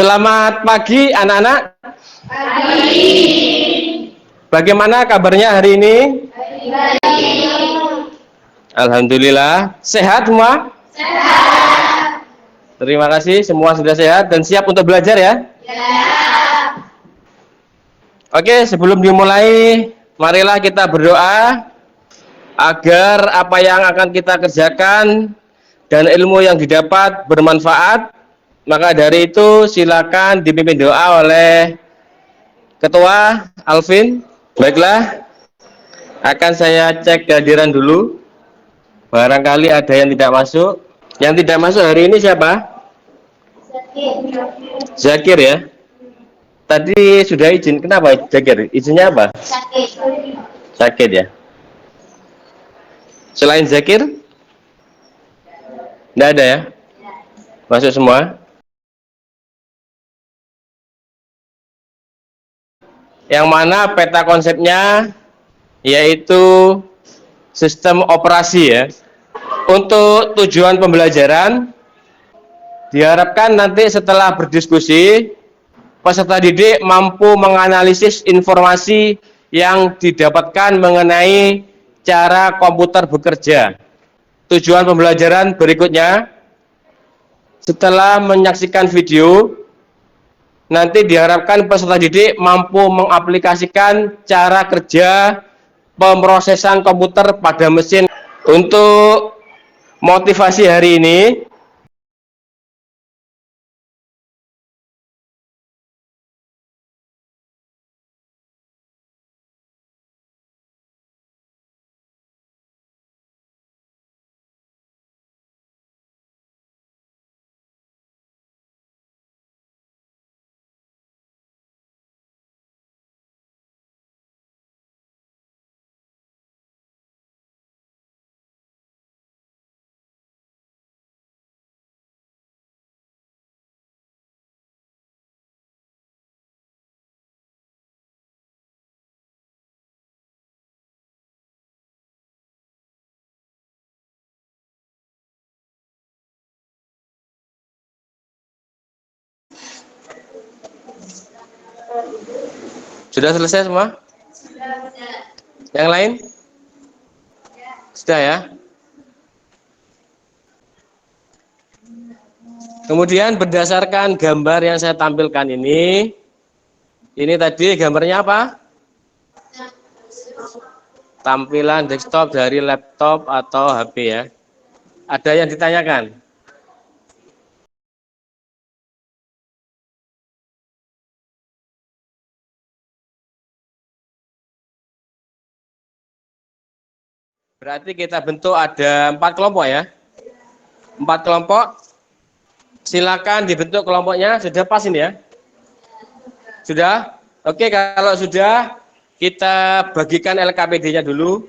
Selamat pagi anak-anak. Pagi. Bagaimana kabarnya hari ini? Baik. Alhamdulillah. Sehat semua? Sehat. Terima kasih, semua sudah sehat dan siap untuk belajar ya? Ya. Oke, sebelum dimulai, marilah kita berdoa agar apa yang akan kita kerjakan dan ilmu yang didapat bermanfaat. Maka dari itu silakan dipimpin doa oleh Ketua Alvin. Baiklah, akan saya cek kehadiran dulu. Barangkali ada yang tidak masuk. Yang tidak masuk hari ini siapa? Zakir ya. Tadi sudah izin. Kenapa Zakir? Izinnya apa? Sakit ya. Selain Zakir? Tidak ada ya? Masuk semua? Yang mana peta konsepnya yaitu sistem operasi ya. Untuk tujuan pembelajaran diharapkan nanti setelah berdiskusi peserta didik mampu menganalisis informasi yang didapatkan mengenai cara komputer bekerja. Tujuan pembelajaran berikutnya, setelah menyaksikan video, nanti diharapkan peserta didik mampu mengaplikasikan cara kerja pemrosesan komputer pada mesin. Untuk motivasi hari ini, sudah selesai semua? Yang lain? Sudah ya? Kemudian berdasarkan gambar yang saya tampilkan ini tadi gambarnya apa? Tampilan desktop dari laptop atau HP ya. Ada yang ditanyakan? Berarti kita bentuk ada 4 kelompok ya. 4 kelompok. Silakan dibentuk kelompoknya. Sudah pas ini ya? Sudah? Oke, kalau sudah kita bagikan LKPD-nya dulu.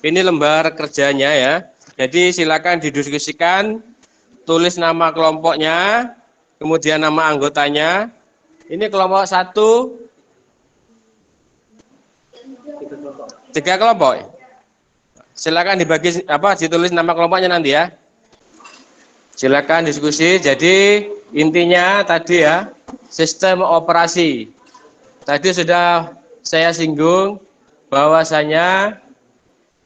Ini lembar kerjanya ya. Jadi silakan didiskusikan, tulis nama kelompoknya, kemudian nama anggotanya. Ini kelompok 1, 3 kelompok. Silakan dibagi ditulis nama kelompoknya nanti ya. Silakan diskusi. Jadi intinya tadi ya, sistem operasi. Tadi sudah saya singgung bahwasanya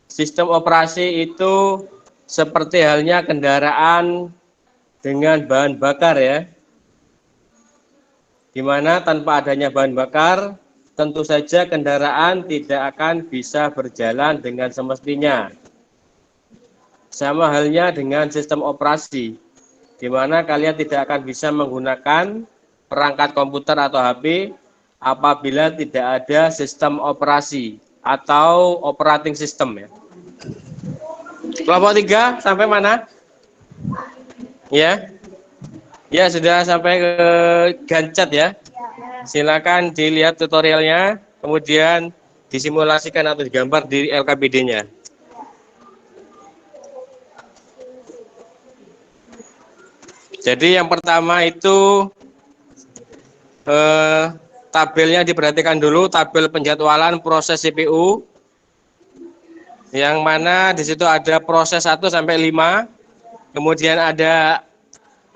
sistem operasi itu seperti halnya kendaraan dengan bahan bakar ya. Dimana tanpa adanya bahan bakar, tentu saja kendaraan tidak akan bisa berjalan dengan semestinya. Sama halnya dengan sistem operasi, di mana kalian tidak akan bisa menggunakan perangkat komputer atau HP apabila tidak ada sistem operasi atau operating system ya. Kelompok 3 sampai mana? Ya. Ya, sudah sampai ke Gancat ya. Silakan dilihat tutorialnya, kemudian disimulasikan atau digambar di LKPD-nya. Jadi yang pertama itu tabelnya diperhatikan dulu, tabel penjadwalan proses CPU. Yang mana di situ ada proses 1 sampai 5. Kemudian ada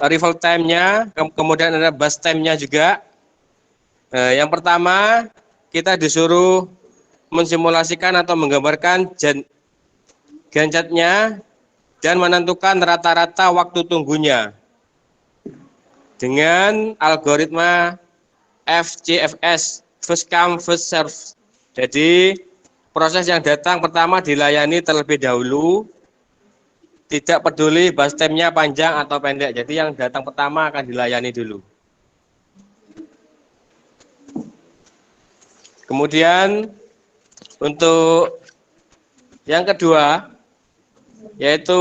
arrival time-nya, kemudian ada bus time-nya juga. Yang pertama, kita disuruh mensimulasikan atau menggambarkan gensetnya dan menentukan rata-rata waktu tunggunya dengan algoritma FCFS, first come first serve. Jadi proses yang datang pertama dilayani terlebih dahulu, tidak peduli bus time-nya panjang atau pendek. Jadi yang datang pertama akan dilayani dulu. Kemudian untuk yang kedua yaitu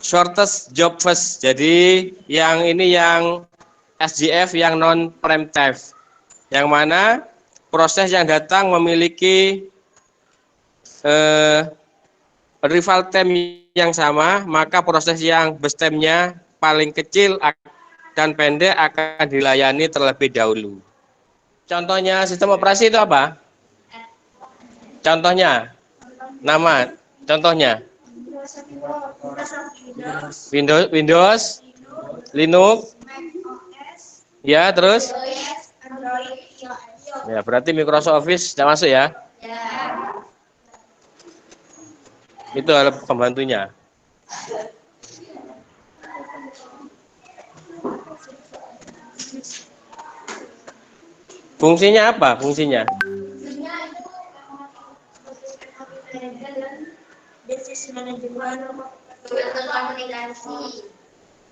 shortest job first. Jadi yang ini yang SJF yang non preemptive. Yang mana proses yang datang memiliki rival time yang sama, maka proses yang bus time-nya paling kecil dan pendek akan dilayani terlebih dahulu. Contohnya sistem operasi itu apa? Contohnya, nama, contohnya. Windows, Linux, ya terus? Ya berarti Microsoft Office sudah masuk ya? Itu adalah pembantunya. Fungsinya apa? Fungsinya?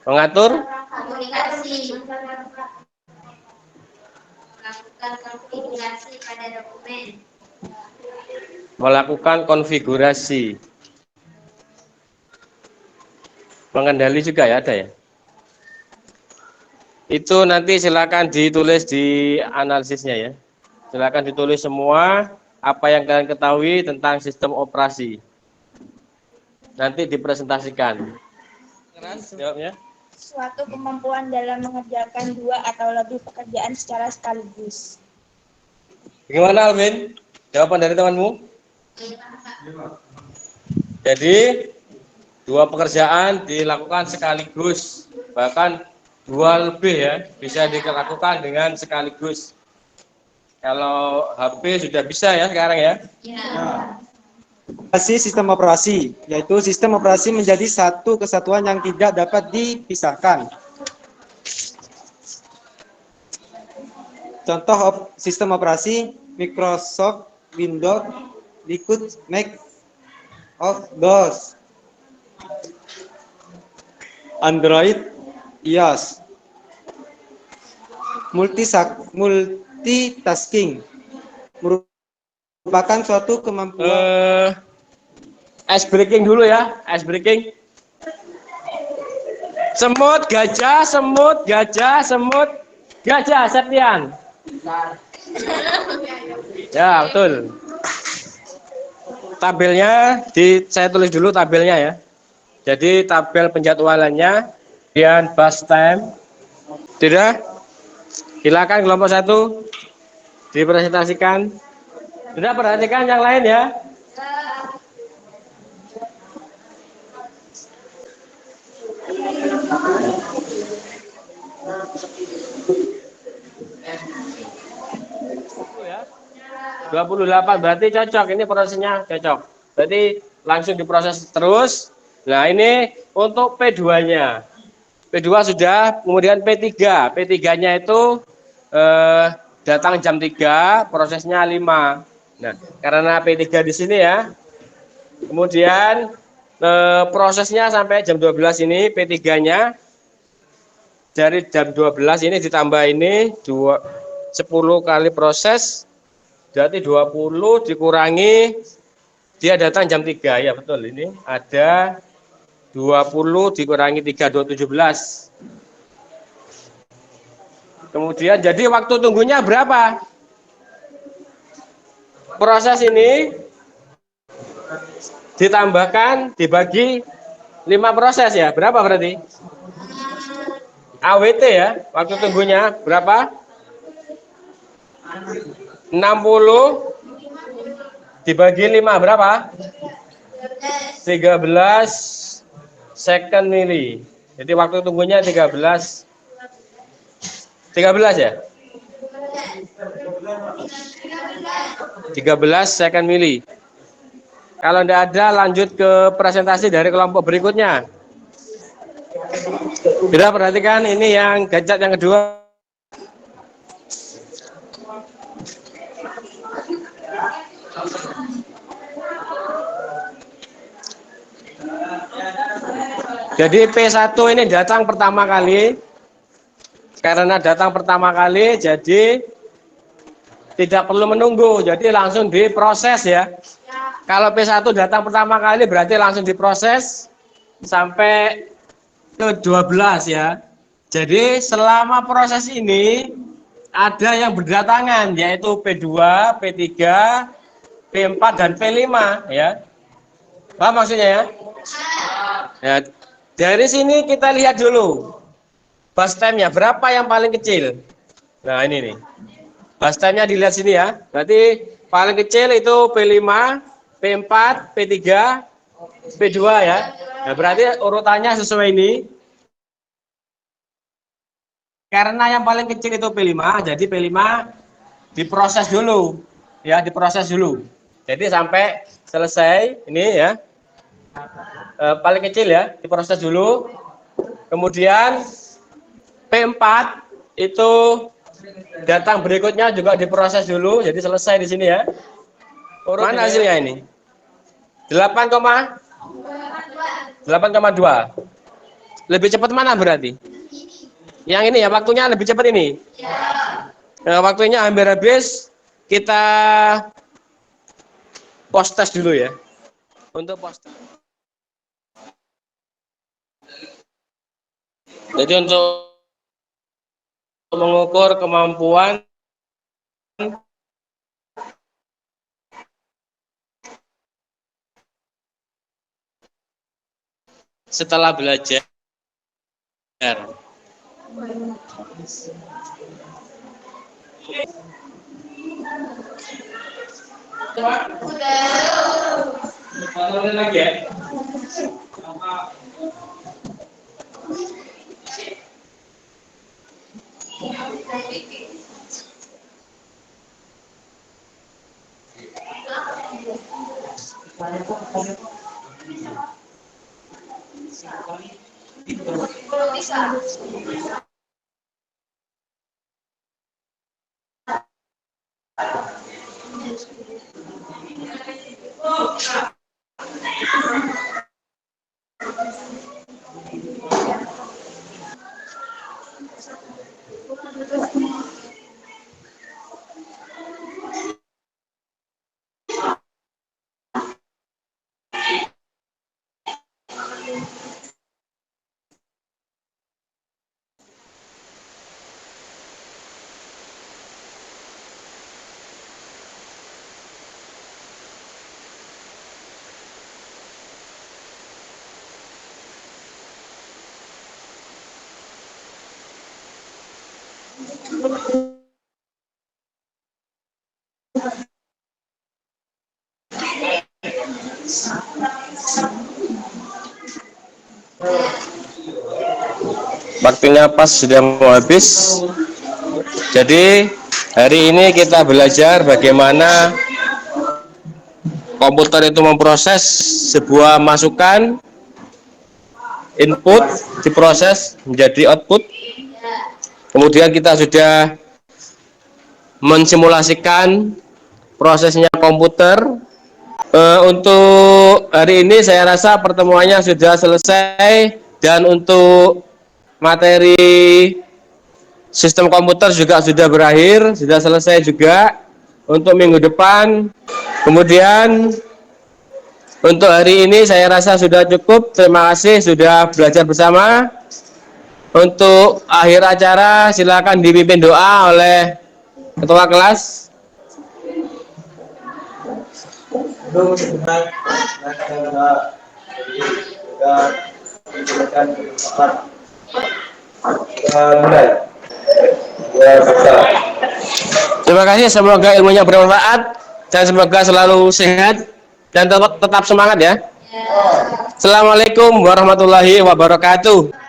Mengatur Komunikasi. Melakukan konfigurasi pada dokumen. melakukan konfigurasi. Pengendali juga ya ada ya? Itu nanti silakan ditulis di analisisnya ya. Silakan ditulis semua apa yang kalian ketahui tentang sistem operasi. Nanti dipresentasikan. Keras jawabnya. Suatu kemampuan dalam mengerjakan dua atau lebih pekerjaan secara sekaligus. Gimana Alvin? Jawaban dari temanmu? Jadi dua pekerjaan dilakukan sekaligus, bahkan dua lebih ya, bisa dilakukan dengan sekaligus. Kalau HP sudah bisa ya sekarang ya. Sistem operasi, yaitu sistem operasi menjadi satu kesatuan yang tidak dapat dipisahkan. Contoh sistem operasi Microsoft Windows, Liquid, Mac of DOS, Android, iOS. Multitasking merupakan suatu kemampuan. Ice breaking dulu ya, ice breaking. Semut, gajah, semut, gajah, semut, gajah, Septian. Ya, betul. Tabelnya saya tulis dulu tabelnya ya. Jadi tabel penjadwalannya, kemudian bus time. Tidak? Silakan kelompok 1 dipresentasikan. Sudah, perhatikan yang lain ya. Ya. 28 berarti cocok, ini prosesnya cocok. Berarti langsung diproses terus. Nah, ini untuk P2-nya. P2 sudah, kemudian P3. P3-nya itu datang jam 3, prosesnya 5. Nah, karena P3 di sini ya. Kemudian prosesnya sampai jam 12 ini P3-nya dari jam 12 ini ditambah ini 10 kali proses, berarti 20 dikurangi dia datang jam 3 ya, betul. Ini ada 20 dikurangi 3, 17. Kemudian jadi waktu tunggunya berapa? Proses ini ditambahkan dibagi 5 proses ya, berapa berarti? AWT ya, waktu tunggunya berapa? 60 dibagi 5 berapa? 13 second mili. Jadi waktu tunggunya 13 ya? 13 second milli. Kalau tidak ada, lanjut ke presentasi dari kelompok berikutnya. Sudah, perhatikan ini yang gadget yang kedua. Jadi P1 ini datang pertama kali. Karena datang pertama kali, jadi tidak perlu menunggu. Jadi langsung diproses ya. Kalau P1 datang pertama kali berarti langsung diproses sampai ke 12 ya. Jadi selama proses ini ada yang berdatangan yaitu P2, P3, P4 dan P5 ya. Paham maksudnya ya? Ya, dari sini kita lihat dulu bus time-nya berapa yang paling kecil. Nah, ini nih. Bus time-nya dilihat sini ya. Berarti paling kecil itu P5, P4, P3, P2 ya. Nah, berarti urutannya sesuai ini. Karena yang paling kecil itu P5, jadi P5 diproses dulu. Ya, diproses dulu. Jadi sampai selesai ini ya. Paling kecil ya, diproses dulu. Kemudian P4 itu datang berikutnya juga diproses dulu, jadi selesai di sini ya. Mana hasilnya ini? 8,2. Lebih cepat mana berarti? Yang ini ya, waktunya lebih cepat ini. Nah, waktunya hampir habis. Kita post test dulu ya. Untuk post test. Jadi untuk mengukur kemampuan setelah belajar. Udah lagi ya. Waktunya pas sudah mau habis. Jadi hari ini kita belajar bagaimana komputer itu memproses sebuah masukan, input diproses menjadi output. Kemudian kita sudah mensimulasikan prosesnya komputer. Untuk hari ini saya rasa pertemuannya sudah selesai, dan untuk materi sistem komputer juga sudah berakhir, sudah selesai juga untuk minggu depan. Kemudian untuk hari ini saya rasa sudah cukup. Terima kasih sudah belajar bersama. Untuk akhir acara silakan dipimpin doa oleh ketua kelas. Terima kasih, semoga ilmunya bermanfaat dan semoga selalu sehat dan tetap semangat ya. Assalamualaikum warahmatullahi wabarakatuh.